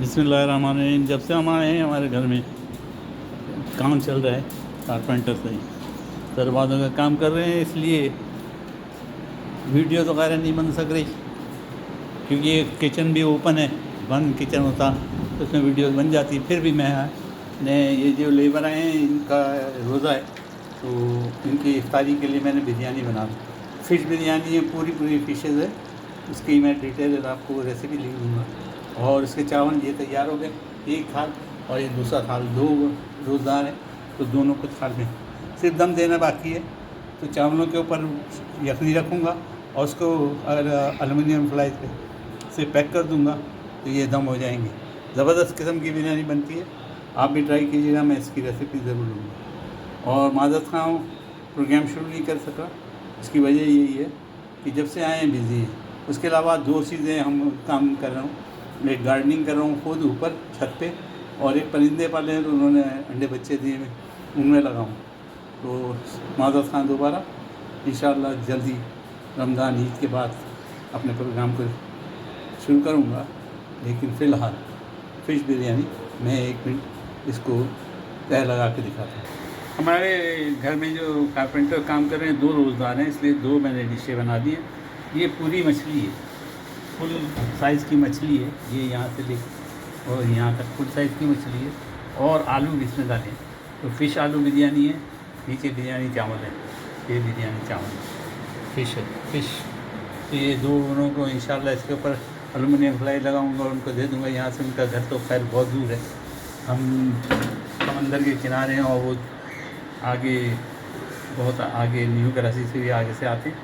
बिस्मिल्लाहिर्रहमानिर्रहीम। जब से हम आए हैं हमारे घर में काम चल रहा है कारपेंटर से ही दरवाज़ों का काम कर रहे हैं, इसलिए वीडियो तो वगैरह नहीं बन सक रही क्योंकि ये किचन भी ओपन है। बंद किचन होता तो उसमें वीडियो बन जाती। फिर भी मैंने ये जो लेबर आए हैं इनका रोज़ा है तो इनकी इफ्तारी के लिए मैंने बिरयानी बना दी। फ़िश बिरयानी है, पूरी फ़िशेज़ है। इसकी मैं डिटेल आपको रेसिपी लिख दूँगा। और इसके चावल ये तैयार हो गए, एक थाल और ये दूसरा थाल। दो रोज़दार हैं तो दोनों को थाल में सिर्फ दम देना बाकी है। तो चावलों के ऊपर यखनी रखूँगा और उसको एल्युमिनियम फॉइल पे से पैक कर दूँगा तो ये दम हो जाएंगे। ज़बरदस्त किस्म की बिरयानी बनती है, आप भी ट्राई कीजिएगा। मैं इसकी रेसिपी ज़रूर लूँगा। और माज़रत ख़्वाह हूँ प्रोग्राम शुरू नहीं कर सका, इसकी वजह यही है कि जब से आए हैं बिज़ी हैं। उसके अलावा दो चीज़ें हम काम कर रहा हूँ, मैं गार्डनिंग कर रहा हूँ खुद ऊपर छत पे, और एक परिंदे पाले हैं तो उन्होंने अंडे बच्चे दिए हैं, उनमें लगाऊँ। तो माज़रत ख़्वाह दोबारा इंशाअल्लाह जल्दी रमज़ान ईद के बाद अपने प्रोग्राम को शुरू करूँगा। लेकिन फ़िलहाल फ़िश बिरयानी मैं 1 मिनट इसको तह लगा के दिखाता हूँ। हमारे घर में जो कारपेंटर काम कर रहे हैं 2 रोज़गार हैं, इसलिए 2 मैंने डिशें बना दी हैं। ये पूरी मछली है, फुल साइज़ की मछली है, ये यहाँ से ले और यहाँ तक फुल साइज़ की मछली है। और आलू भी इसमें डाले हैं तो फ़िश आलू बिरयानी है। नीचे बिरयानी चावल है, ये बिरयानी चावल फ़िश है फ़िश। तो ये दोनों को इंशाल्लाह इसके ऊपर एल्युमिनियम फॉइल लगाऊंगा और उनको दे दूंगा। यहाँ से उनका घर तो खैर बहुत दूर है, हम समंदर के किनारे हैं और वो आगे बहुत आगे न्यू कराची से भी आगे से आते हैं।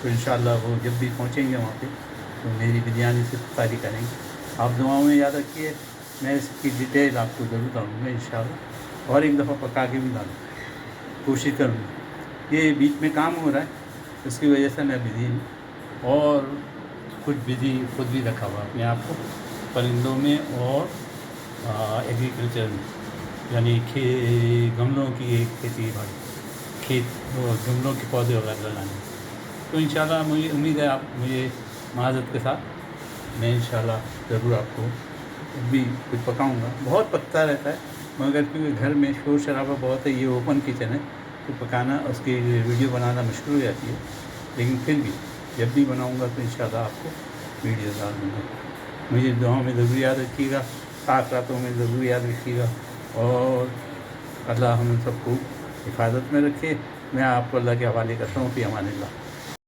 तो इंशाल्लाह वो जब भी पहुँचेंगे वहाँ पे तो मेरी बिरयानी से इफ्तारी करेंगे। आप दुआओं में याद रखिए, मैं इसकी डिटेल आपको ज़रूर डालूँगा इंशाल्लाह, और एक दफ़ा पका के भी डालूँगा, कोशिश करूँगा। ये बीच में काम हो रहा है, इसकी वजह से मैं बिज़ी हूँ और कुछ बिज़ी खुद भी रखा हुआ अपने आप को परिंदों में और एग्रीकल्चर में, यानी गमलों की एक खेती भाई खेत गमलों के पौधे वगैरह लगाने। तो इंशाल्लाह मुझे उम्मीद है आप मुझे माज़रत के साथ मैं इंशाल्लाह ज़रूर आपको भी कुछ पकाऊंगा। बहुत पकता रहता है मगर क्योंकि घर में शोर शराबा बहुत है, ये ओपन किचन है तो पकाना उसकी वीडियो बनाना मुश्किल हो जाती है। लेकिन फिर भी जब भी बनाऊंगा तो इंशाल्लाह आपको वीडियो डाल दूँगा। मुझे दुआओं में ज़रूर याद रखिएगा, साथ रातों में ज़रूर याद रखिएगा और अल्लाह हम सबको हिफाजत में रखे। मैं आपको अल्लाह के हवाले करता हूँ। फ़ी अमानिल्लाह।